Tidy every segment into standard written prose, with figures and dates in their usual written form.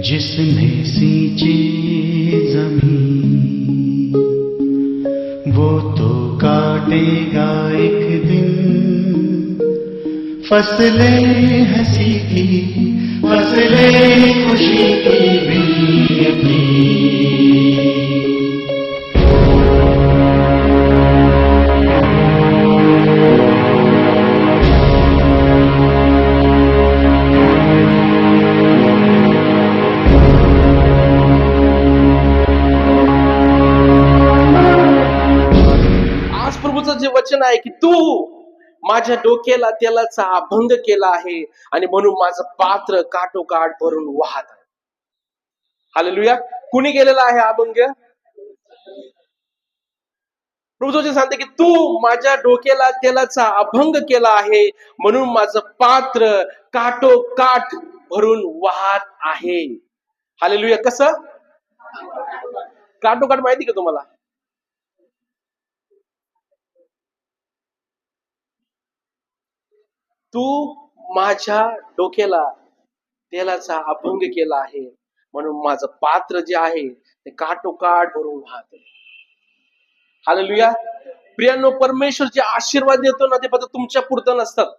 जिसने सींची जमीन वो तो काटेगा एक दिन फसलें हंसी की, फसलें खुशी की भी अपनी। प्रभूचं जे वचन आहे की तू माझ्या डोक्याला तेलाचा अभंग केला आहे आणि म्हणून माझं पात्र काठोकाठ भरून वाहत आहे. हालेलुया. कुणी केलेला आहे अभंग? प्रभू सांगते की तू माझ्या डोक्याला तेलाचा अभंग केला आहे म्हणून माझं पात्र काठोकाठ भरून वाहत आहे. हालेलुया. कसं काठोकाठ माहिती का तुम्हाला? तू माझ्या डोक्याला तेलाचा अभंग केला आहे म्हणून माझं पात्र जे आहे ते काठोकाठ भरून वाहते. हालेलुया. प्रियांनो, परमेश्वर जे आशीर्वाद देतो ना ते फक्त तुमच्या पुरतं नसतात.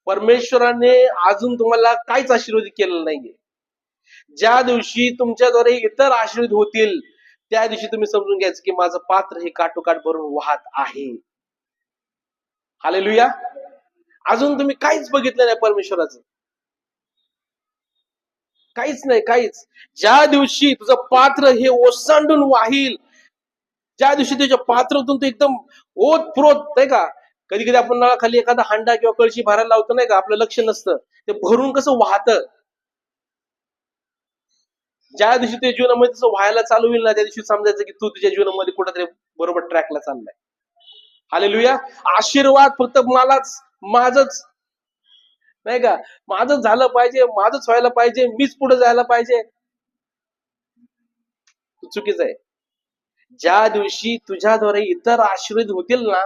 परमेश्वराने अजून तुम्हाला काहीच आशीर्वाद केलेलं नाहीये. ज्या दिवशी तुमच्याद्वारे इतर आशीर्वाद होतील त्या दिवशी तुम्ही समजून घ्यायचं की माझं पात्र हे काठोकाठ भरून वाहत आहे. हालेलुया. अजून तुम्ही काहीच बघितलं नाही परमेश्वराचं, काहीच नाही, काहीच. ज्या दिवशी तुझं पात्र हे ओसांडून वाहील, ज्या दिवशी तुझ्या पात्रातून तू एकदम ओतप्रोत नाही का, कधी कधी आपण नळाखाली एखादा हांडा किंवा कळशी भरायला लावतो नाही का, आपलं लक्ष नसतं ते भरून कसं वाहतं. ज्या दिवशी तुझ्या जीवनामध्ये तसं व्हायला चालू होईल ना त्या दिवशी समजायचं की तू तुझ्या जीवनामध्ये कुठेतरी बरोबर ट्रॅकला चाललाय. हालेलुया. आशीर्वाद फक्त मलाच, माझच नाही का, माझंच झालं पाहिजे, माझंच व्हायला पाहिजे, मीच पुढे जायला पाहिजे, चुकीचं आहे. ज्या दिवशी तुझ्याद्वारे इतर आशीर्वाद होतील ना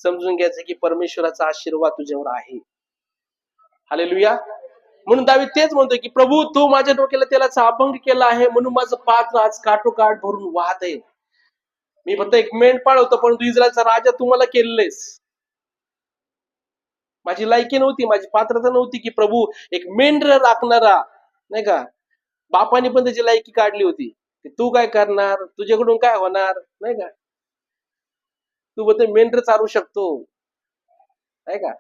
समजून घ्यायचं की परमेश्वराचा आशीर्वाद तुझ्यावर आहे. हालेलुया. म्हणून दावीद तेच म्हणतोय की प्रभू तू माझ्या डोक्याला तेलाचा अभंग केला आहे म्हणून माझं पात्र आज काठोकाठ भरून वाहत आहे. मी फक्त एक मेंढपाळ होतो पण तू इस्रायलचा राजा तू मला केलेस. माझी लायकी नव्हती, माझी पात्रता नव्हती की प्रभू एक मेंढर राखणारा नाही का, बापाने पण त्याची लायकी काढली होती. तू काय करणार, तुझ्याकडून काय होणार नाही का, तू फक्त मेंढर चालू शकतो नाही का,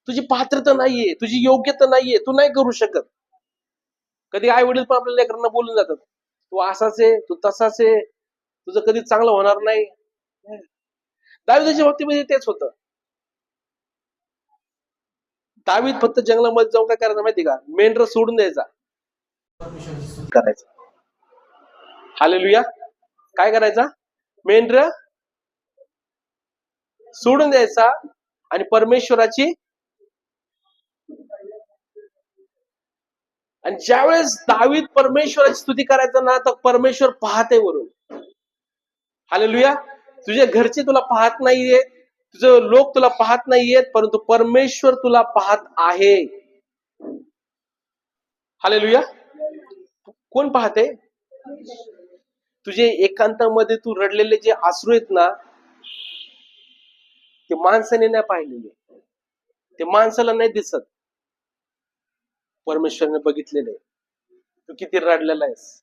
तुझी पात्रता नाहीये, तुझी योग्यता नाहीये, तू नाही करू शकत. कधी आई वडील पण आपल्या लेकरांना बोलून जातात तू असाच आहे, तू तसाच आहे, तुझं कधीच चांगलं होणार नाही. दाविदाच्या बाबतीमध्ये तेच होतं. दावीद फक्त जंगलामध्ये जाऊन काय करायचं माहिती का, मेंढर सोडून द्यायचा, करायचा. हालेलुया. काय करायचा, मेंढर सोडून द्यायचा आणि परमेश्वराची, आणि ज्यावेळेस दावीद परमेश्वराची स्तुती करायचा ना तर परमेश्वर पाहते वरून. हालेलुया. तुझे घरचे तुला पाहत नाहीयेत, तुझे लोक तुला पाहत नाहीयेत, परंतु परमेश्वर तुला पाहत आहे. हालेलुया. कोण पाहते? तुझे एकांतामध्ये तू रडलेले जे अश्रू आहेत ना ते माणसाने नाही पाहिलेले, ते माणसाला नाही दिसत, परमेश्वरने बघितलेले. तू किती रडलेला आहेस,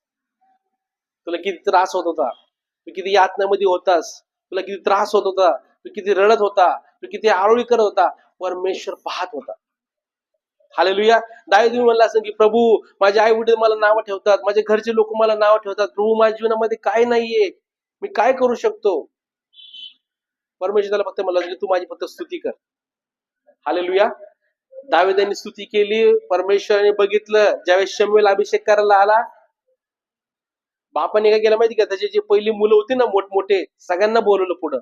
तुला किती त्रास होत होता, तू किती यातनामध्ये होतास, तुला किती त्रास होत होता, तू किती रडत होता, तू किती आरोळी करत होता, परमेश्वर पाहत होता. हालेलुया. दावीद म्हणला असं की प्रभू माझे आई वडील मला नावं ठेवतात, माझे घरचे लोक मला नावं ठेवतात, प्रभू माझ्या जीवनामध्ये काय नाहीये, मी काय करू शकतो. परमेश्वराला फक्त मला तू माझी फक्त स्तुती कर. हालेलुया. दावीदांनी स्तुती केली, परमेश्वराने बघितलं. ज्यावेळेस शमूएल अभिषेक करायला आला, बापाने काय केलं माहिती का, त्याचे जे पहिली मुलं होती ना मोठमोठे सगळ्यांना बोलवलं पुढं.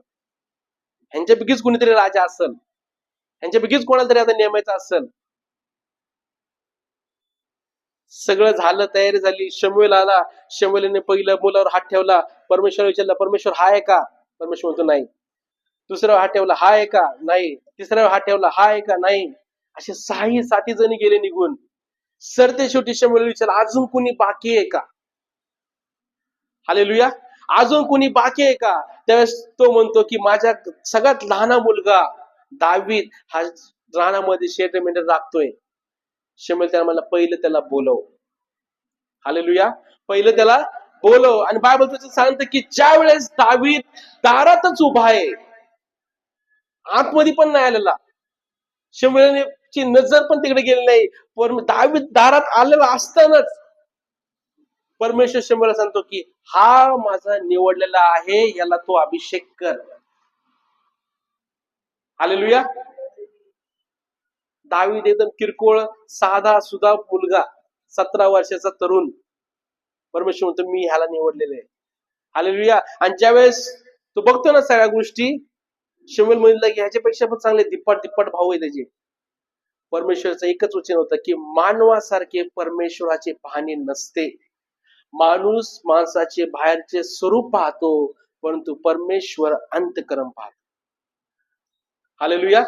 ह्यांच्यापैकीच कोणीतरी राजा असेल, ह्यांच्यापैकीच कोणाला तरी आता नेमायचं असेल. सगळं झालं, तयारी झाली. शमूएल आला, शमूएलने पहिल्या मुलावर हात ठेवला. परमेश्वर विचारला परमेश्वर हा आहे का, परमेश्वर म्हणतो नाही. दुसऱ्यावर हात ठेवला, हा आहे का, नाही. तिसऱ्यावर हात ठेवला, हा आहे का, नाही. असे 6 7 जणी गेले निघून. सरते शेवटी शमूएल विचार, अजून कुणी बाकी आहे का? हालेलुया. अजून कुणी बाकी आहे का? त्यावेळेस तो म्हणतो की माझ्या सगळ्यात लहान मुलगा दावीद हा रानामध्ये शेत मेंढर राखतोय. शमूएल त्याला म्हणला, पहिलं त्याला बोलव. हालेलुया. पहिलं त्याला बोलव. आणि बायबल त्याचं सांगतं की ज्या वेळेस दावीद दारातच उभा आहे, आतमध्ये पण नाही आलेला, शमूएलची नजर पण तिकडे गेली नाही, पण दावीद दारात आलेला असतानाच परमेश्वर शमूएलला सांगतो की हा माझा निवडलेला आहे, याला तो अभिषेक कर. हालेलुया. दावीद एकदम किरकोळ साधा सुधा मुलगा, 17 वर्षाचा तरुण, परमेश्वर म्हणतो मी ह्याला निवडलेले आहे. हालेलुया. आणि ज्यावेळेस तो बघतो ना सगळ्या गोष्टी, शमूएल म्हणला की ह्याच्यापेक्षा पण चांगले तिप्पट तिप्पट भाऊ आहे त्याचे. परमेश्वराचं एकच वचन होतं की मानवासारखे परमेश्वराचे पाहणे नसते. माणूस माणसाचे बाहेरचे स्वरूप पाहतो, परंतु परमेश्वर अंतःकरण पाहतो. हालेलुया.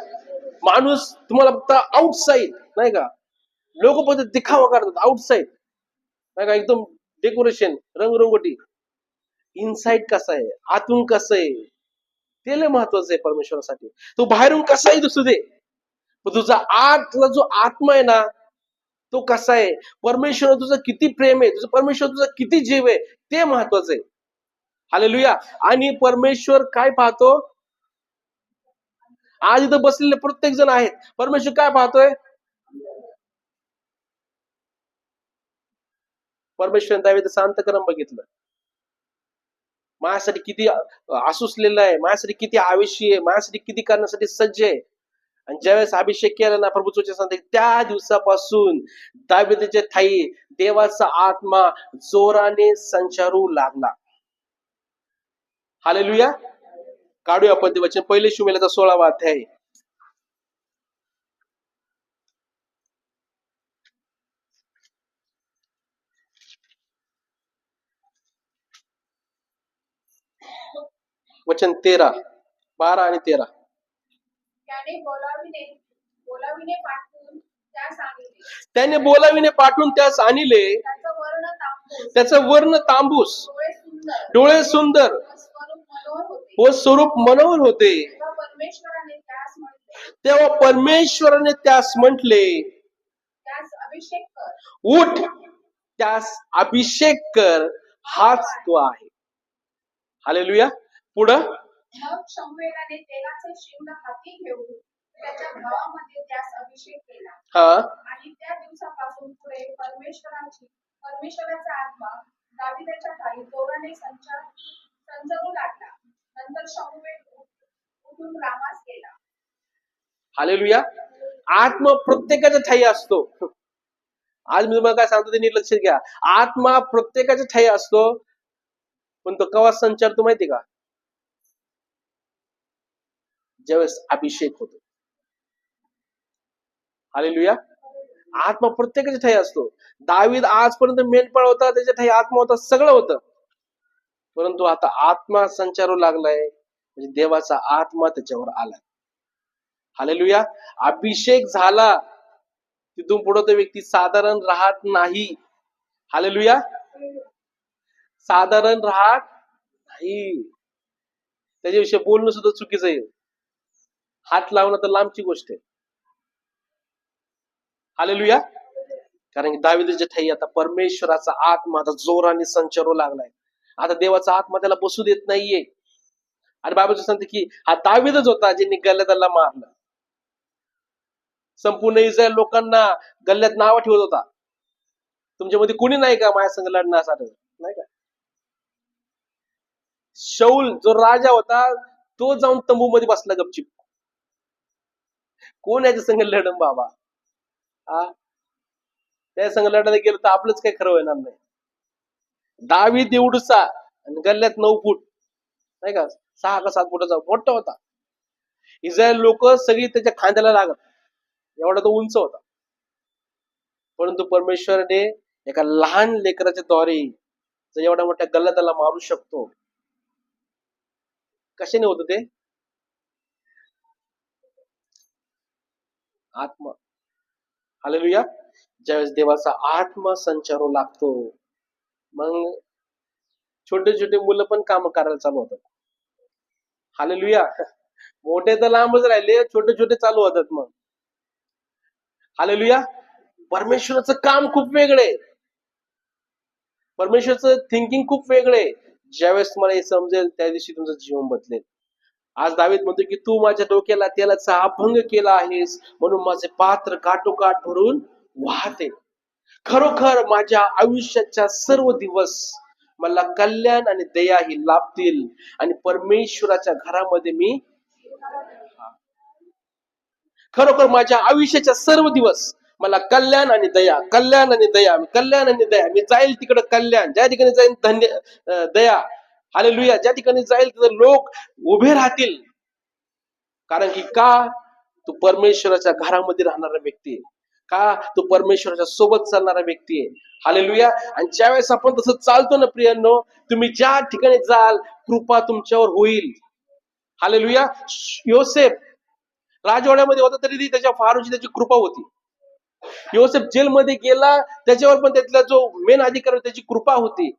माणूस तुम्हाला फक्त आउटसाइड नाही का, लोक फक्त दिखावा करतात आउटसाइड नाही का, एकदम डेकोरेशन रंगरंगोटी. इनसाइड कसं आहे, आतून कसं आहे, ते लय महत्वाचं आहे परमेश्वरासाठी. तो बाहेरून कसाही दिसू दे, पण तुझा आतला जो आत्मा आहे ना, तो कसा आहे, परमेश्वर तुझं किती प्रेम आहे, तुझं परमेश्वर तुझं किती जीव आहे, ते महत्वाचं आहे. हालेलुया. आणि परमेश्वर काय पाहतो? आज इथं बसलेले प्रत्येक जण आहेत, परमेश्वर काय पाहतोय? परमेश्वर दावीदाचं अंतःकरण बघितलं. माझ्यासाठी किती आसुसलेलं आहे, माझ्यासाठी किती आवेशी आहे, माझ्यासाठी किती करण्यासाठी सज्ज आहे. आणि ज्यावेळेस अभिषेक केला ना, प्रभूचे सांगते त्या दिवसापासून दावीदाच्या ठायी देवाचा आत्मा जोराने संचारू लागला. हालेलुया. काढूया आपण ते वचन, पहिले शमूएलचा 16वा अध्याय. वचन 13, 12 आणि 13. त्याने बोलाविने पाठवून त्यास आणले, त्याचं वर्ण तांबूस, डोळे सुंदर व स्वरूप मनोहर होते. तेव्हा परमेश्वराने त्यास म्हटले, उठ, त्यास अभिषेक कर, हाच तो आहे. हालेलुया. पुढं, मग शमूएलाने तेलाचे शिंग हाती घेऊन त्याच्या भावामध्ये त्यास अभिषेक केला. हा, आणि त्या दिवसापासून पुढे परमेश्वराचा आत्मा दावीदाच्या ठायी जोराने संचरू लागला. नंतर शमूएल उठून रामास गेला. हालेलुया. आत्मा प्रत्येकाच्या ठायी असतो. आज मी तुम्हाला काय सांगतो ते नीट लक्षात घ्या. आत्मा प्रत्येकाच्या ठायी असतो, पण तो केव्हा संचारतो माहिती का? ज्यावेळेस अभिषेक होतो. हालेलुया. आत्मा प्रत्येकाच्या ठायी असतो. दावीद आजपर्यंत मेंढपाळ होता, त्याच्या ठायी आत्मा होता, सगळं होतं, परंतु आता आत्मा संचारू लागलाय, म्हणजे देवाचा आत्मा त्याच्यावर आलाय. हालेलुया. अभिषेक झाला, तिथून पुढे तो व्यक्ती साधारण राहत नाही. हालेलुया. साधारण राहत नाही. त्याच्याविषयी बोलणं सुद्धा चुकीचं आहे. हात लावणं तर लांबची गोष्ट आहे. हालेलुया. कारण की दावीदाच्या ठायी आता परमेश्वराचा आत्मा आता जोराने संचारू लागलाय. आता देवाचा आत्मा त्याला बसू देत नाहीये. आणि बायबल सांगते की हा दावीदच होता ज्यांनी गल्ल्याला मारलं. संपूर्ण इस्रायल लोकांना गल्ल्यात नाव ठेवत होता, तुमच्यामध्ये कुणी नाही का माझ्या संग लढण्यासाठी, नाही का? शौल जो राजा होता, तो जाऊन तंबूमध्ये बसला गपचिप. कोण याच्या संग लढन बाबा? त्या संग लढायला गेलं तर आपलंच काही खरं होणार नाही. दावीद एवढूसा आणि गल्ल्यात 9 फूट, नाही का, 6 का 7 फुटाचा मोठा होता. इस्रायल लोक सगळी त्याच्या खांद्याला लागत, एवढा तो उंच होता. परंतु परमेश्वराने एका लहान लेकराच्या द्वारे एवढ्या मोठ्या गल्ला त्याला मारू शकतो. कशाने होतं ते? आत्मा. हालेलुया. ज्यावेळेस देवाचा आत्मा संचारू लागतो, मग छोटे छोटे मुलं पण काम करायला चालू होतात. हालेलुया. मोठे तर लांबच राहिले, छोटे छोटे चालू होतात मग. हालेलुया. परमेश्वराचं काम खूप वेगळे, परमेश्वराचं थिंकिंग खूप वेगळे. ज्यावेळेस तुम्हाला हे समजेल त्या दिवशी तुमचं जीवन बदलेल. आज दावीद म्हणतो की तू माझ्या डोक्याला तेलाचा अभंग केला आहेस, म्हणून माझे पात्र काठोकाठ भरून वाहते. खरोखर माझ्या आयुष्याच्या सर्व दिवस मला कल्याण आणि दया ही लाभतील आणि परमेश्वराच्या घरामध्ये मी खरोखर माझ्या आयुष्याच्या सर्व दिवस मला कल्याण आणि दया, कल्याण आणि दया, कल्याण आणि दया. मी जाईल तिकडे कल्याण, ज्या ठिकाणी जाईल दया. हालेलुया. ज्या ठिकाणी जाईल तिथे लोक उभे राहतील. कारण की का? तू परमेश्वराच्या घरामध्ये राहणारा व्यक्ती आहे. का? तू परमेश्वराच्या सोबत चालणारा व्यक्ती आहे. हालेलुया. आणि ज्यावेळेस आपण तसं चालतो ना प्रियांनो, तुम्ही ज्या ठिकाणी जाल कृपा तुमच्यावर होईल. हालेलुया. योसेफ राजवाड्यामध्ये होता तरी त्याच्या फारूची त्याची कृपा होती. योसेफ जेलमध्ये गेला, त्याच्यावर पण त्यातला जो मेन अधिकारी त्याची कृपा होती.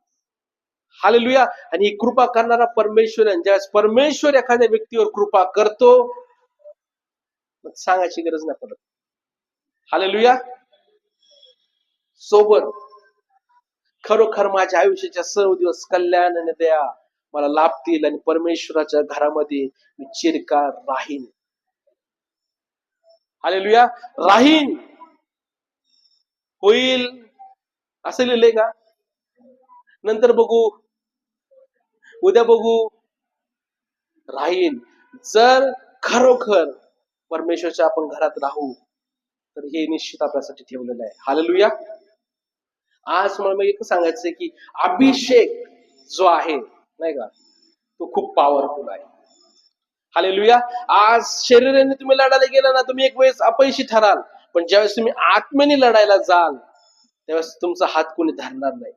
हालेलुया. आणि ही कृपा करणारा परमेश्वर आहे. ज्यावेळेस परमेश्वर एखाद्या व्यक्तीवर कृपा करतो, सांगायची गरज नाही पडत. हालेलुया. सोबत खरोखर माझ्या आयुष्याच्या सर्व दिवस कल्याण आणि दया मला लाभतील आणि परमेश्वराच्या घरामध्ये मी चिरकाल राहीन. हालेलुया. राहीन होईल असं लिहिलंय का? नंतर बघू, उद्या बघू. राहीन. जर खरोखर परमेश्वरच्या आपण घरात राहू तर हे निश्चित आपल्यासाठी ठेवलेलं आहे. हालेलुया. आज मला एक सांगायचंय की अभिषेक जो आहे नाही का, तो खूप पॉवरफुल आहे. हालेलुया. आज शरीराने तुम्ही लढायला गेला ना, तुम्ही एक वेळेस अपयशी ठराल, पण ज्यावेळेस तुम्ही आत्म्याने लढायला जाल त्यावेळेस तुमचा हात कोणी धरणार नाही.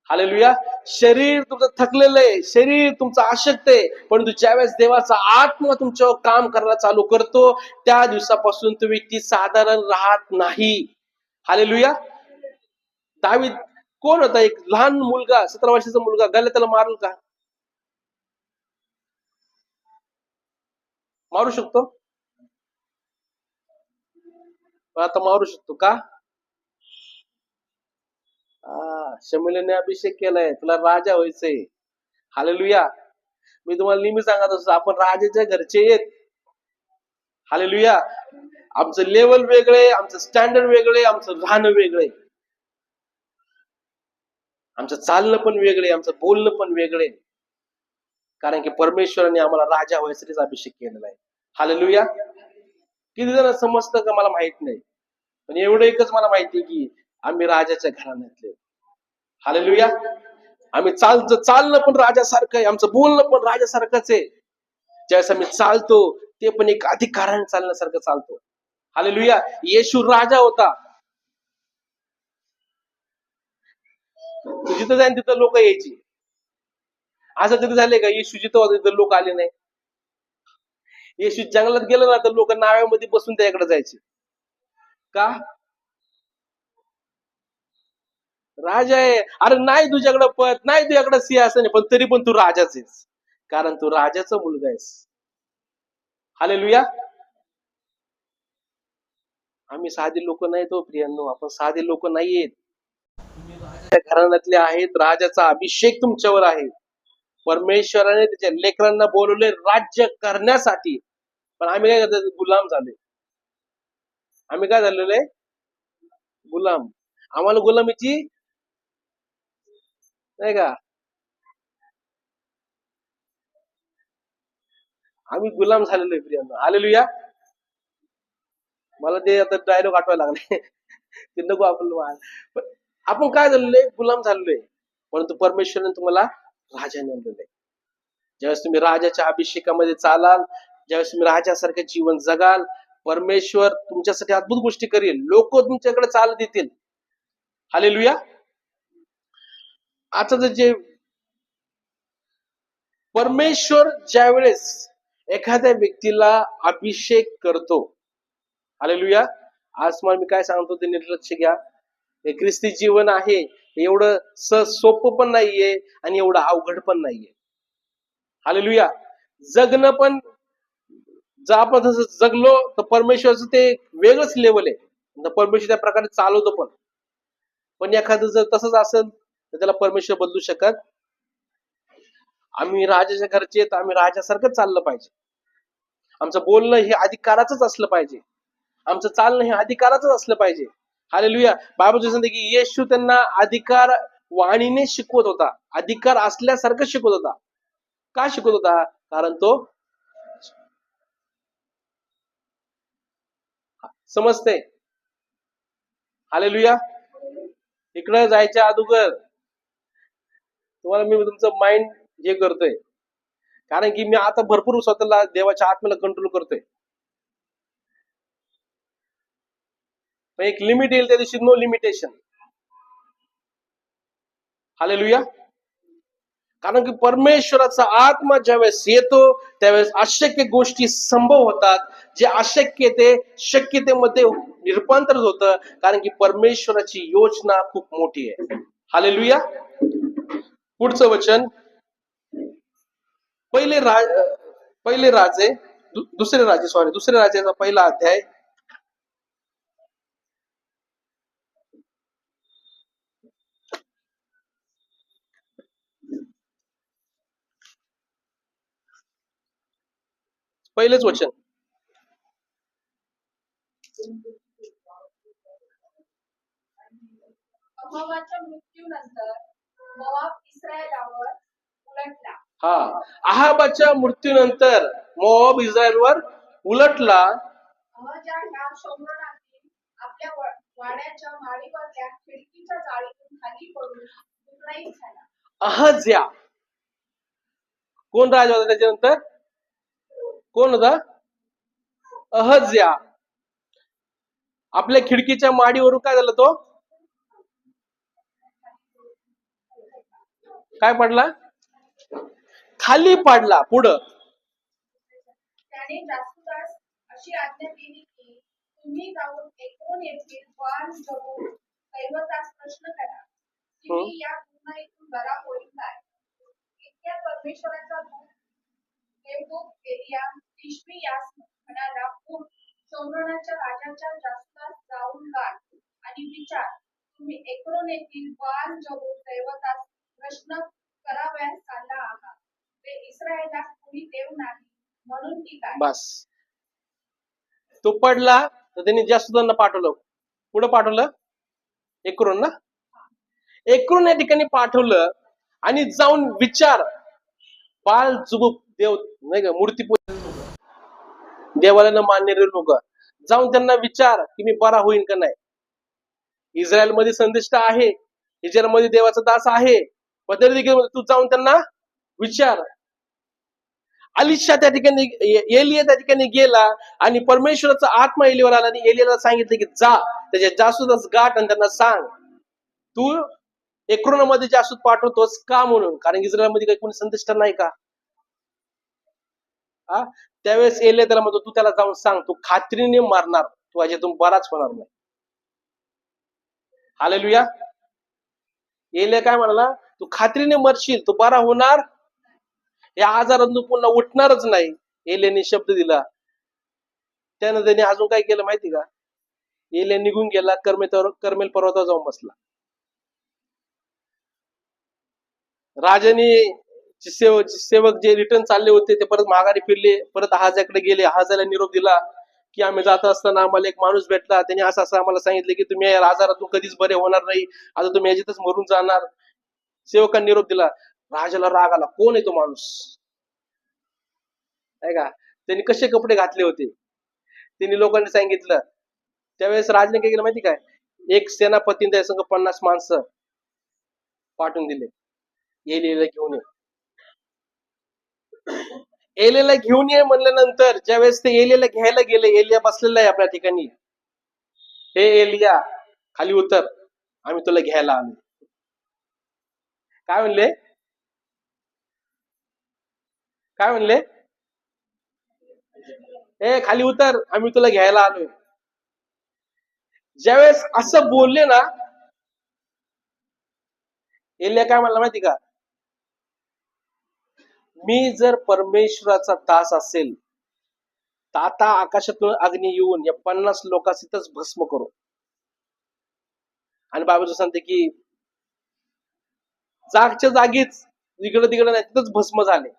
हालेलुया. शरीर तुमचं थकलेलं आहे, शरीर तुमचं अशक्त आहे, परंतु ज्यावेळेस देवाचा आत्मा तुमच्यावर काम करायला चालू करतो त्या दिवसापासून तुम्ही ती साधारण राहत नाही. हालेलुया. दावीद कोण होता? एक लहान मुलगा, 17 वर्षाचा मुलगा. त्याला मारल का? मारू शकतो? आता मारू शकतो का? शमूएलने अभिषेक केलाय, तुला राजा व्हायचंय. हालेलुया. मी तुम्हाला नेहमी सांगत असतो, आपण राजाच्या घरचे आहेत. हालेलुया. आमचं लेवल वेगळे, आमचं स्टँडर्ड वेगळे, आमचं राहणं वेगळे, आमचं चालणं पण वेगळे, आमचं बोलणं पण वेगळे. कारण की परमेश्वराने आम्हाला राजा व्हायसाठीच अभिषेक केलेला आहे. हालेलुया. किती जण समजतं का मला माहित नाही, पण एवढं एकच मला माहिती की आम्ही राजाच्या घराण्यातले. हालेलुया. आम्ही चालणं पण राजासारखं आहे, आमचं बोलणं पण राजासारखंच आहे. ज्यावेळेस आम्ही चालतो ते पण एक अधिकाराने चालण्यासारखं चालतो. हालेलुया. येशू राजा होता. जिथं जाईन तिथं लोक यायची. असं कधी झालंय का येशू जिथं होता तिथं लोक आले नाही? येशू जंगलात गेलं ना तर लोक नाव्यामध्ये बसून त्याकडे जायचे. का? राजा आहे. अरे नाही तुझ्याकडे पद नाही, तुझ्याकडे सिंहासन आहे, पण तरी पण तू राजाच आहेस, कारण तू राजाचा मुलगा आहेस. हालेलुया. आम्ही साधे लोक नाही तो प्रियांनो, आपण साधे लोक नाहीयेत. तुम्ही राजाच्या घराण्यातले आहेत. राजाचा अभिषेक तुमच्यावर आहे. परमेश्वराने त्याच्या लेकरांना बोलवले राज्य करण्यासाठी, पण आम्ही काय करतो? गुलाम झाले. आम्ही काय झालेलो आहे? गुलाम. आम्हाला गुलामीची नाही का, आम्ही गुलाम झालेलो आहे प्रियांनो. हालेलुया. मला ते आता डायलॉग आठवायला लागले ते नको आपण काय झालेलो आहे? गुलाम झालेलो आहे. परंतु परमेश्वराने तुम्हाला राजा नेमलेलं आहे. ज्यावेळेस तुम्ही राजाच्या अभिषेकामध्ये चालाल, ज्यावेळेस तुम्ही राजासारखं जीवन जगाल, परमेश्वर तुमच्यासाठी अद्भुत गोष्टी करेल. लोक तुमच्याकडे चालत येतील. हालेलुया. आता जे परमेश्वर ज्यावेळेस एखाद्या व्यक्तीला अभिषेक करतो, हालेलुया, आज तुम्हाला मी काय सांगतो ते नीट लक्ष घ्या. हे ख्रिस्ती जीवन आहे हे एवढं सोपं पण नाहीये आणि एवढं अवघड पण नाहीये. हालेलुया. जगणं पण जर आपण तसं जगलो तर परमेश्वराचं ते वेगळंच लेवल आहे. तर परमेश्वर त्या प्रकारे चालवतो पण एखादं जर तसंच असेल तर त्याला परमेश्वर बदलू शकत. आम्ही राजाच्या घरचे तर आम्ही राजासारखं चाललं पाहिजे. आमचं बोलणं हे अधिकाराचंच असलं पाहिजे. आमचं चालणं हे अधिकाराचंच असलं पाहिजे. हालेलुया. बायबल सांगते की येशू त्यांना अधिकार वाणीने शिकवत होता. अधिकार असल्यासारखं शिकवत होता. का शिकवत होता? कारण तो समजते. हालेलुया. इकडं जायच्या अगोदर तुम्हाला मी तुमचं माइंड हे करतोय, कारण की मी आता भरपूर स्वतःला देवाच्या आत्म्याला कंट्रोल करतोय. पण एक लिमिट येईल त्या दिवशी नो लिमिटेशन. हालेलुया. कारण की परमेश्वराचा आत्मा ज्यावेळेस येतो त्यावेळेस अशक्य गोष्टी संभव होतात. जे अशक्य ते शक्यतेमध्ये रूपांतरित होतं, कारण की परमेश्वराची योजना खूप मोठी आहे. हालेलुया. पुढचं वचन दुसरे राजाचा पहिला अध्याय पहिलेच वचन. अहाबाच्या मृत्यूनंतर मोआब इस्रायलावर उलटला. अहाबाच्या मृत्यूनंतर मोआब इस्रायलवर उलटला. अहज्या ह्या शोम्रोनातील आपल्या वाड्याच्या माळीवरल्या खिडकीच्या जाळीतून खाली पडून तुकडीत झाला. अहज्या कोण राजा होता? त्याच्यानंतर कोण होता? अहज्या. आपल्या खिडकीच्या माडीवरून काय झालं? तो काय पडला? खाली पडला. पुढं त्याने जास्तदास अशी आज्ञा दिली की तुम्ही जाऊन एकूण येथील वान जगून दैवतास प्रश्न करा की मी या गुन्ह्यातून बरा होईल काय. इतक्यात परमेश्वराचा देवदूत एलिया तिशबी यास म्हणाला, उठ, शोम्रोनाच्या राजाच्या जास्तदास जाऊन गाठ आणि विचार, तुम्ही एकूण येथील वान जगून दैवतास प्रश्न करावयास चालला आहात. ते इस्रायेला कुणी देव नाही म्हणून की काय. बस. तो पडला तर त्यांनी जास्तदांना पाठवलं. पुढे पाठवलं एकरून ना, एकरून या ठिकाणी पाठवलं आणि जाऊन विचार. बाल जुबुक देव नाही का, मूर्ती देवाला न मानणारे लोक, जाऊन त्यांना विचार की मी बरा होईन का नाही. इस्रायल मध्ये संदिष्ट आहे, इस्रायल मध्ये देवाचा दास आहे, पण तरी देखील तू जाऊन त्यांना विचार. अलिशा त्या ठिकाणी, एलिया त्या ठिकाणी गेला आणि परमेश्वराचा आत्मा एलियावर आला आणि एलियाला सांगितलं की जा त्याच्या जासूदच गाठ आणि त्यांना सांग तू एक्रोनामध्ये जासूद पाठवतोस का म्हणून, कारण इस्रायलमध्ये काही कोणी संदिष्ट नाही का. त्यावेळेस एलिया त्याला म्हणतो तू त्याला जाऊन सांग तू खात्रीने मारणार, तू याच्यातून बराच होणार नाही. हालेलुया. एलिया काय म्हणाला? तू खात्रीने मरशील, तू बरा होणार, या आजारातून पुन्हा उठणारच नाही. एलियाने शब्द दिला. त्यानं त्याने अजून काय केलं माहिती का? एलिया निघून गेला, कर्मेल पर्वतावर जाऊन बसला. राजाने सेवक जे रिटर्न चालले होते ते परत माघारी फिरले, परत आहाजाकडे गेले. आहाजाला निरोप दिला की आम्ही जात असताना आम्हाला एक माणूस भेटला, त्याने असं आम्हाला सांगितलं की तुम्ही या आजारातून कधीच बरे होणार नाही, आता तुम्ही याच्यातच मरून जाणार. सेवकांनी निरोप दिला. राजाला राग आला, कोण आहे तो माणूस आहे का. त्यांनी कसे कपडे घातले होते त्यांनी लोकांनी सांगितलं. त्यावेळेस राजाने काय केलं माहिती काय? एक सेनापतीने त्या संघ 50 माणसं पाठवून दिले, एलियाला घेऊन ये. एलियाला घेऊन ये म्हणल्यानंतर ज्यावेळेस ते एलियाला घ्यायला गेले, एलिया बसलेला आहे आपल्या ठिकाणी. हे एलिया खाली उतर, आम्ही तुला घ्यायला आलो. काय म्हणले? काय म्हणले? ए खाली उतर, आम्ही तुला घ्यायला आलोय. ज्यावेळेस असं बोलले ना, एलिया काय म्हणला माहिती का, मी जर परमेश्वराचा दास असेल तर आता आकाशातून अग्नी येऊन या 50 लोकांस इथंच भस्म करू. आणि बाबाजी सांगते की जागच्या जागीच, इकडे तिकडे नाही, तिथंच भस्म झाले.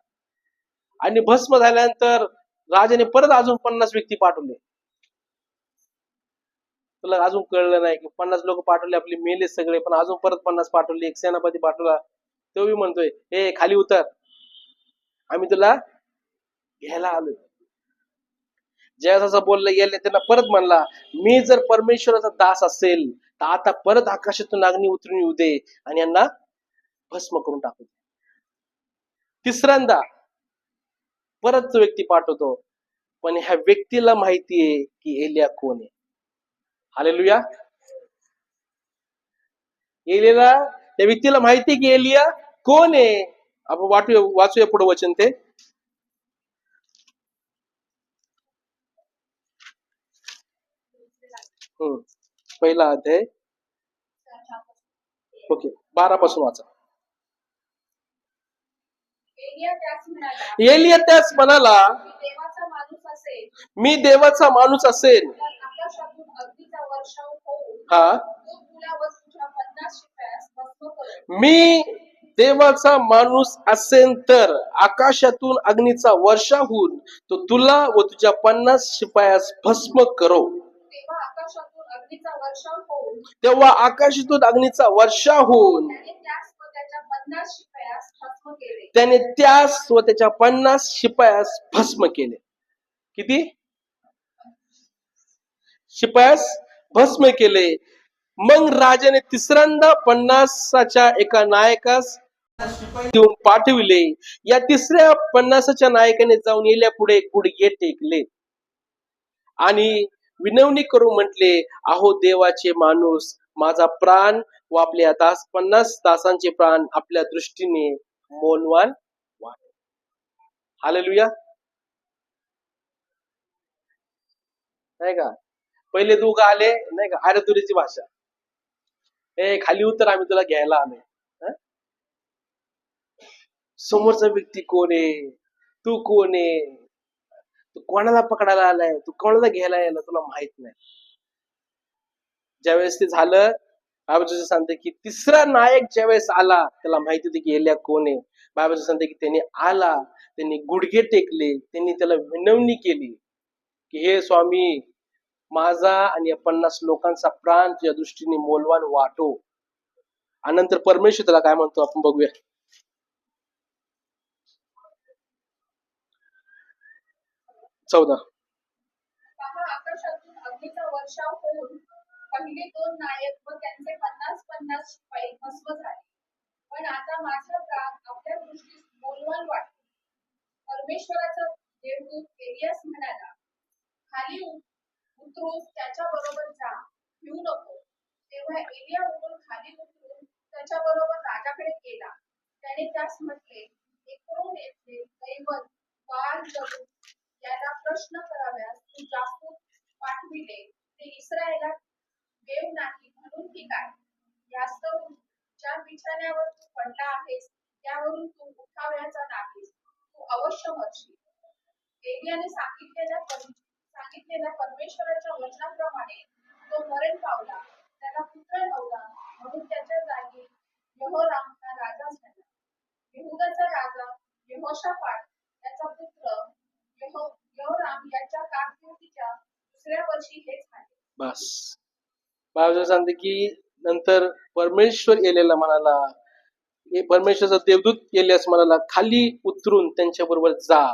आणि भस्म झाल्यानंतर राजाने परत अजून 50 व्यक्ती पाठवले. तुला अजून कळलं नाही की 50 लोक पाठवले, आपले मेले सगळे, पण अजून परत 50 पाठवले. एक सेनापती पाठवला, तो बी म्हणतोय हे खाली उतर, आम्ही तुला घ्यायला आलोय. ज्यावेळेस असं बोललं गेले, त्यांना परत म्हणला, मी जर परमेश्वराचा दास असेल तर आता परत आकाशातून अग्नी उतरून येऊ दे आणि यांना भस्म करून टाकू दे. तिसऱ्यांदा परत तो व्यक्ती पाठवतो, पण ह्या व्यक्तीला माहितीये की एलिया कोण आहे. हालेलुया. एलियाला, त्या व्यक्तीला माहितीये की एलिया कोण आहे. आपण वाचूया पुढे वचन ते. पहिला अध्याय, ओके, 12 पासून वाचा. एलिया त्यास म्हणाला, मी देवाचा माणूस असेल हा, मी देवाचा माणूस असेल तर आकाशातून अग्नीचा वर्षा होऊन तो तुला व तुझ्या 50 शिपायास भस्म करो. तेव्हा आकाशातून अग्नीचा वर्षा होऊन त्याने त्यास व त्याच्या 50 शिपायास भस्म केले. किती शिपायास भस्म केले. मग राजाने तिसऱ्यांदा 50च्या एका नायकास देऊन पाठविले. या तिसऱ्या 50च्या नायकाने जाऊन एलिया पुढे गुडघे टेकले आणि विनवणी करून म्हटले, अहो देवाचे माणूस, माझा प्राण व आपल्या 50 दासांचे प्राण आपल्या दृष्टीने मौल्यवान वाटते. हालेलुया. नाही का, पहिले दोघं आले नाही का, आरतुरीची भाषा, ए खाली उतर, आम्ही तुला घ्यायला आलोय. समोरचा व्यक्ती कोण आहे, तू कोण आहे, तू कोणाला पकडायला आलाय, तू कोणाला घ्यायला यायला, तुला माहित नाही. ज्यावेळेस ते झालं, बाबाजी सांगते की तिसरा नायक ज्यावेळेस आला, त्याला माहिती होती की एलिया कोण आहे. बाबाजी सांगते की त्यांनी आला, त्यांनी गुडघे टेकले, त्यांनी त्याला विनवणी केली की हे स्वामी, माझा आणि 50 लोकांचा प्राण तुझ्या दृष्टीने मौल्यवान वाटो. आणि नंतर परमेश्वर त्याला काय म्हणतो आपण बघूया. 14. आकाशातून अग्नीचा वर्षाव होऊन पहिले 2 नायक व त्यांचे 50 शिपाई भस्म झाले. पण आता माझा प्राण आपल्या दृष्टीस मौल्यवान वाटतो. परमेश्वराचा देवदूत एलियास म्हणाला, खाली उतरून त्याच्या बरोबर जा, भिवू नको. तेव्हा एलिया उठून खाली उतरून त्याच्या बरोबर राजाकडे गेला. त्याने त्यास म्हटले, एकरून येथील दैवत बाल जबूक याला प्रश्न कराव्यास तू जासूस पाठविले, ते इस्रायेलात देव नाही म्हणून की काय? यास्तव ज्या बिछाण्यावर तू पडला आहेस त्यावरून तू उठावयाचा नाहीस, तू अवश्य मरशील. एलियाने सांगितलेल्या परमेश्वराच्या वचनाप्रमाणे तो मरण पावला. त्याला पुत्र नव्हता, म्हणून त्याच्या जागी यहोराम हा राजा झाला. यहूदाचा राजा यहोशाफाट याचा पुत्र यहोराम याच्या कारकिर्दीच्या दुसऱ्या वर्षी हे झाले. बस. बाबाजी सांगते की नंतर परमेश्वर एलियाला म्हणाला, परमेश्वराचा देवदूत एलियास म्हणाला, खाली उतरून त्यांच्या बरोबर जा,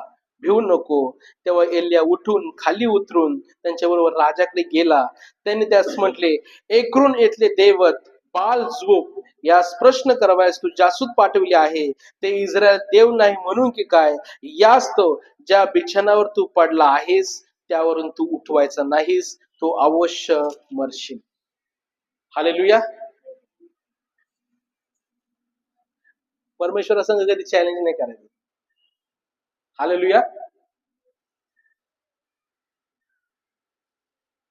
भिवू नको. तेव्हा एलिया उठून खाली उतरून त्यांच्या बरोबर राजाकडे गेला. त्यांनी त्यास म्हटले, एकरून येथले दैवत बाल जबूक यास प्रश्न करावयास तू जासूस पाठविले आहे, ते इस्रायल देव नाही म्हणून की काय? यास्तव ज्या बिछाणावर तू पडला आहेस त्यावरून तू उठवायचा नाहीस, तो अवश्य मरशील. हालेलुया. परमेश्वर असं कधी चॅलेंज नाही करायचं. हालेलुया.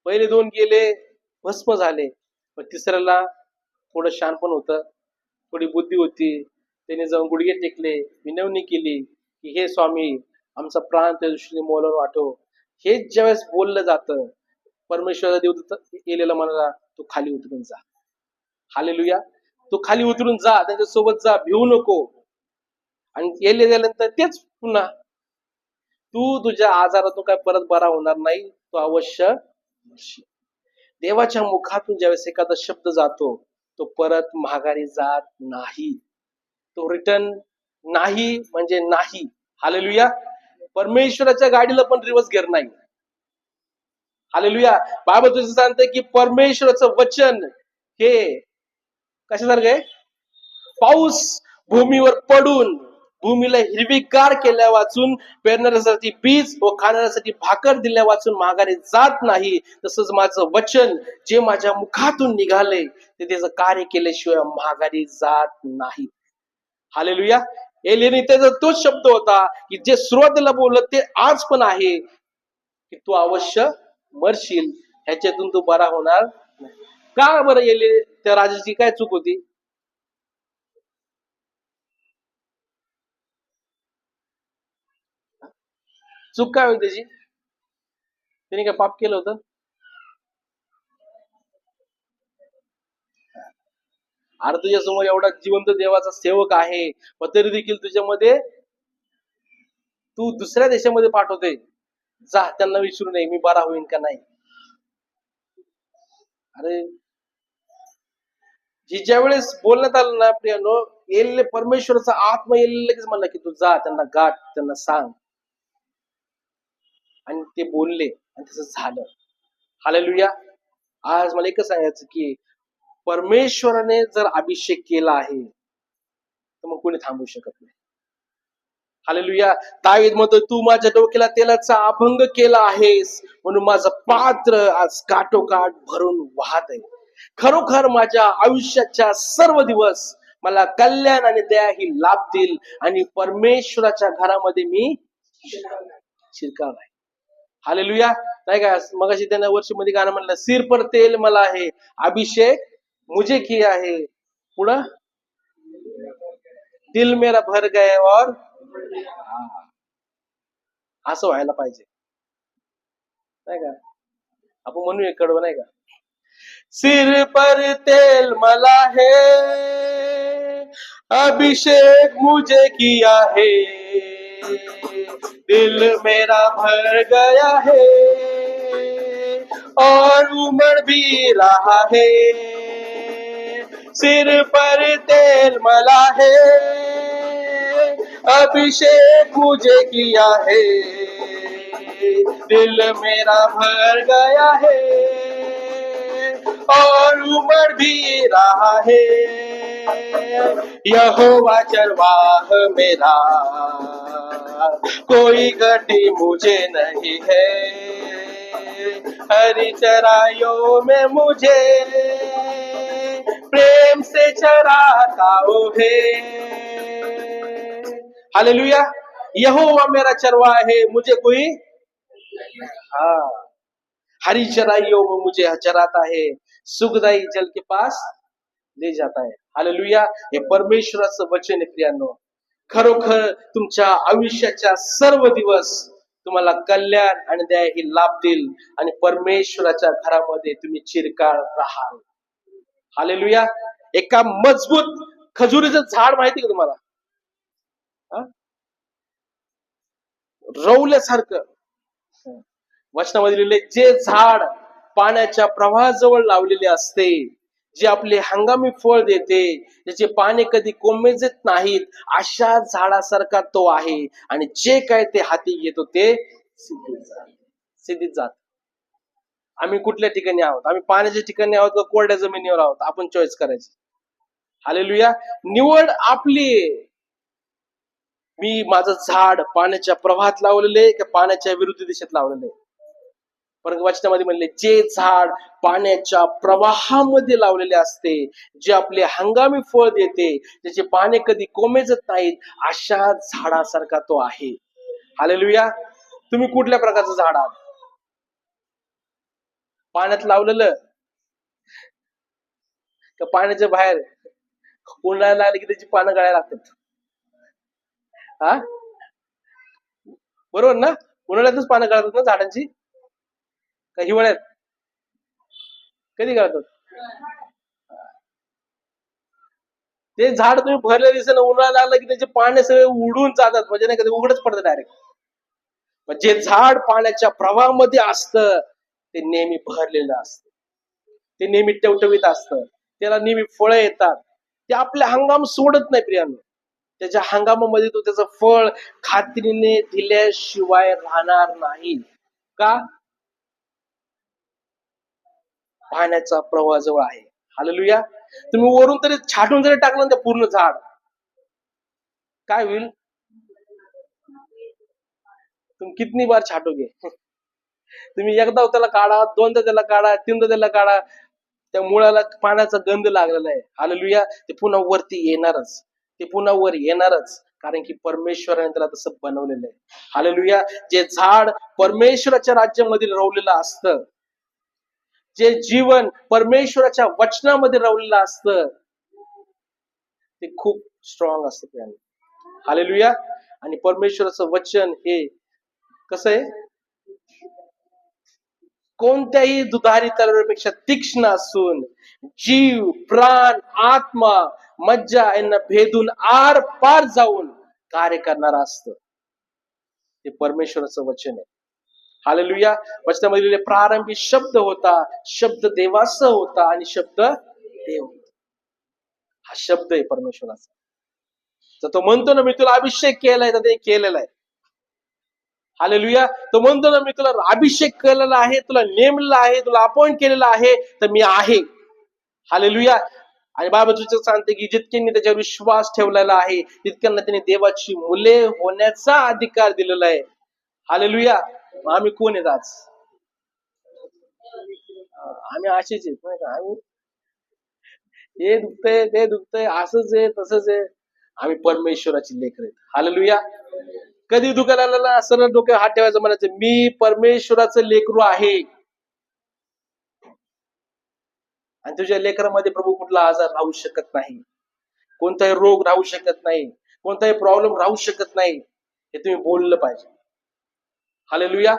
पहिले 2 गेले, भस्म झाले. पण तिसऱ्याला थोडं शहाणपण होतं, थोडी बुद्धी होती. त्याने जाऊन गुडघे टेकले, विनवणी केली की हे स्वामी, आमचा प्राण त्या दृष्टीने मोलावर वाटो. हे ज्यावेळेस बोललं जातं, परमेश्वराचा देवदूत एलेला म्हणाला, तू खाली उतरून जा. हालेलुया. तू खाली उतरून जा, त्यांच्यासोबत जा, भिवू नको. आणि एले गेल्यानंतर तेच पुन्हा, तू तुझ्या आजारातून काय परत बरा होणार नाही, तो अवश्य मरशील. देवाच्या मुखातून ज्यावेळेस एखादा शब्द जातो, तो परत माघारी जात नाही. तो रिटर्न नाही म्हणजे नाही. हालेलुया. परमेश्वराच्या गाडीला पण रिवर्स गिअर नाही. हालेलुया. बायबल तुझं सांगते की परमेश्वराचं वचन हे कशासारखं आहे? पाऊस भूमीवर पडून भूमीला हिरवीगार केल्या वाचून, पेरणाऱ्यासाठी बीज व खाणाऱ्यासाठी भाकर दिल्या वाचून माघारी जात नाही. तसंच माझं वचन जे माझ्या मुखातून निघाले ते त्याचं कार्य केल्याशिवाय माघारी जात नाही. हालेलुया. एलियाने त्याचा तोच शब्द होता की जे सुरुवातीला बोललं ते आज पण आहे की तू अवश्य मरशील, ह्याच्यातून तू बरा होणार नाही. का बरं? एलिया, त्या राजाची काय चूक होती? चूक काय होती त्याची? त्याने काय पाप केलं होतं? अरे तुझ्या समोर एवढा जिवंत देवाचा सेवक आहे, पण तरी देखील तुझ्यामध्ये तू दुसऱ्या देशामध्ये पाठवते, जा त्यांना विचारू नये मी बरा होईन का नाही. अरे ज्या वेळेस बोलण्यात आलं ना प्रियानो, येल्ले परमेश्वराचा आत्मा येल्ले लगेच म्हणला की तू जा, त्यांना गाठ, त्यांना सांग. आणि ते बोलले आणि तसं झालं. हालेलुया. आज मला एकच सांगायचं की परमेश्वराने जर अभिषेक केला आहे तर मग कोणी थांबू शकत नाही. हालेलुया. दावीद म्हणतो, तू माझ्या डोक्याला तेलाचा अभंग केला आहेस, म्हणून माझं पात्र आज काठोकाठ भरून वाहत आहे. खरोखर माझ्या आयुष्याच्या सर्व दिवस मला कल्याण आणि दया ही लाभतील आणि परमेश्वराच्या घरामध्ये मी शिरकार आहे. हालेलुया. नाही का मगाशी त्यांना वर्षीमध्ये गाणं म्हणलं, सिर पर तेल मला आहे, अभिषेक मुझे किया है, पुढं दिल मेरा भर गया और असं व्हायला पाहिजे. नाही का? आपण म्हणूया कडवं, नाही का? सिर पर तेल मला है, अभिषेक मुझे किया है, दिल मेरा भर गया है और उमड़ भी रहा है. सिर पर तेल मला है, अभिषेक मुझे किया है, दिल मेरा भर गया है और उमड़ भी रहा है. यहोवा चरवाह मेरा, कोई घटी मुझे नहीं है, हरी चराइयों में मुझे प्रेम से चराता है. हालेलुया. यहोवा मेरा चरवाहा है, मुझे कोई हरी चराइयों में मुझे चराता है, सुखदायी जल के पास ले जाता है. हालेलुया. हे परमेश्वराचं वचन आहे प्रियांनो. खरोखर तुमच्या आयुष्याच्या सर्व दिवस तुम्हाला कल्याण आणि दया ही लाभतील आणि परमेश्वराच्या घरामध्ये तुम्ही चिरकाळ राहाल. हालेलुया. एका मजबूत खजुरीचं झाड माहिती का तुम्हाला? रवल्यासारखं वचनामध्ये लिहिले, जे झाड पाण्याच्या प्रवाहाजवळ लावलेले असते, जे आपले हंगामी फळ देते, ज्याचे पाने कधी कोमेजत नाहीत, अशा झाडासारखा तो आहे. आणि जे काय ते हाती घेतो ते सिद्धीत जात. आम्ही कुठल्या ठिकाणी आहोत? आम्ही पाण्याच्या ठिकाणी आहोत का कोरड्या जमिनीवर आहोत? आपण चॉईस करायची. हालेलुया. निवड आपली. मी माझं झाड पाण्याच्या प्रवाहात लावलेले का पाण्याच्या विरुद्ध दिशेत लावलेले? परंतु वचनामध्ये म्हणले, जे झाड पाण्याच्या प्रवाहामध्ये लावलेले असते, जे आपले हंगामी फळ देते, ज्याचे पाने कधी कोमेजत नाहीत, अशा झाडासारखा तो आहे. हालेलुया. तुम्ही कुठल्या प्रकारचं झाड आहात? पाण्यात लावलेलं का पाण्याच्या बाहेर उन्हाळ्याला लागले की त्याची पानं गळायला लागतात. हा बरोबर ना, उन्हाळ्यातच पानं गळतात ना झाडांची, का हिवाळ्यात? कधी गळतात? ते झाड तुम्ही भरले दिसेल उन्हाळा लागला की त्याचे पाने सगळे उडून जातात, म्हणजे नाही का ते उघडच पडतं डायरेक्ट. जे झाड पाण्याच्या प्रवाहामध्ये असतं ते नेहमी भरलेलं असतं, ते नेहमी टवटवीत असतं, त्याला नेहमी फळं येतात. ते आपले हंगाम सोडत नाही प्रियांनो. त्याच्या हंगामामध्ये तो त्याचं फळ खात्रीने दिल्याशिवाय राहणार नाही. का? पाण्याचा प्रवाह जवळ आहे. हालेलुया. तुम्ही वरून तरी छाटून जरी टाकलं ना ते पूर्ण झाड, काय होईल? तुम्ही कितनी बार छाटोगे? तुम्ही एकदा त्याला काढा, दोनदा त्याला काढा, तीनदा त्याला काढा, त्या मुळाला पाण्याचा गंध लागलेला आहे. हालेलुया. ते पुन्हा वरती येणारच, ते पुन्हा वर येणारच, कारण की परमेश्वराने त्याला तसं बनवलेलं आहे. हालेलुया. जे झाड परमेश्वराच्या राज्यामध्ये रवलेलं असतं, जे जीवन परमेश्वराच्या वचनामध्ये रवलेलं असतं, ते खूप स्ट्रॉंग असतं. हालेलुया. आणि परमेश्वराचं वचन हे कसं आहे? कोणत्याही दुधारी तलवारीपेक्षा तीक्ष्ण असून जीव, प्राण, आत्मा, मज्जा यांना भेदून आर पार जाऊन कार्य करणारा असतं. ते परमेश्वराचं वचन आहे. हालेलुया. वचनामध्ये लिहिलेले प्रारंभी शब्द होता, शब्द देवाचा होता आणि शब्द देव. हा शब्द आहे परमेश्वराचा. तर तो म्हणतो ना मी तुला अभिषेक केलाय, तर ते केलेला आहे. हालेलुया. तो म्हणतो ना मी तुला अभिषेक केलेला आहे, तुला नेमलेला आहे, तुला अपॉइंट केलेला आहे, तर मी आहे. हालेलुया. आणि बायबल सांगते की जितक्यांनी त्याच्यावर विश्वास ठेवलेला आहे तितक्यांना त्यांनी देवाची मुले होण्याचा अधिकार दिलेला आहे. हालेलुया. आम्ही कोण आहेत आज? आम्ही असेच आहेत नाही का? आम्ही हे दुखतंय ते दुखतंय असंच आहे तसंच आहे. आम्ही परमेश्वराची लेकरं आहेत. हालेलुया. कधी दुखायला लागला सरळ डोक्यावर हात ठेवायचं, म्हणायचं मी परमेश्वराचं लेकरू आहे. आणि तुझ्या लेकरामध्ये प्रभू कुठला आजार राहू शकत नाही, कोणताही रोग राहू शकत नाही, कोणताही प्रॉब्लेम राहू शकत नाही, हे तुम्ही बोललं पाहिजे. हालेलुया.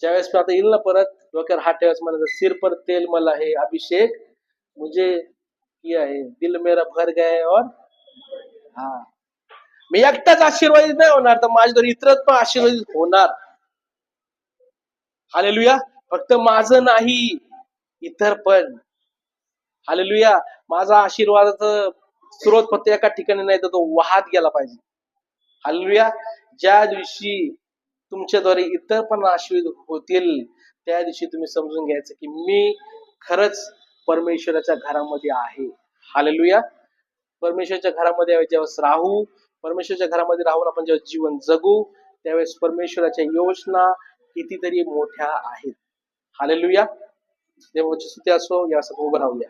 ज्यावेळेस मी आता येईल ना परत, डोक्यावर हात ठेवायचं, म्हणायचं सिर पर तेल मला है अभिषेक मुझे किया है, दिल मेरा भर गया और हा. मी एकटाच आशीर्वादित नाही होणार, तर माझ्याद्वारे इतरच पण आशीर्वादित होणार. हालेलुया. फक्त माझं नाही, इतर पण. हालेलुया. माझा आशीर्वादाचा स्रोत फक्त एका ठिकाणी नाही, तर तो वाहत गेला पाहिजे. हालेलुया. ज्या दिवशी तुमच्याद्वारे इतर पण आशीर्वाद होतील, त्या दिवशी तुम्ही समजून घ्यायचं की मी खरंच परमेश्वराच्या घरामध्ये आहे. हालेलुया. परमेश्वराच्या घरामध्ये ज्यावेळेस राहू, परमेश्वराच्या घरामध्ये राहून आपण जेव्हा जीवन जगू, त्यावेळेस परमेश्वराच्या योजना कितीतरी मोठ्या आहेत. हालेलुया. देवाची स्तुती असो. या उभं राहूया.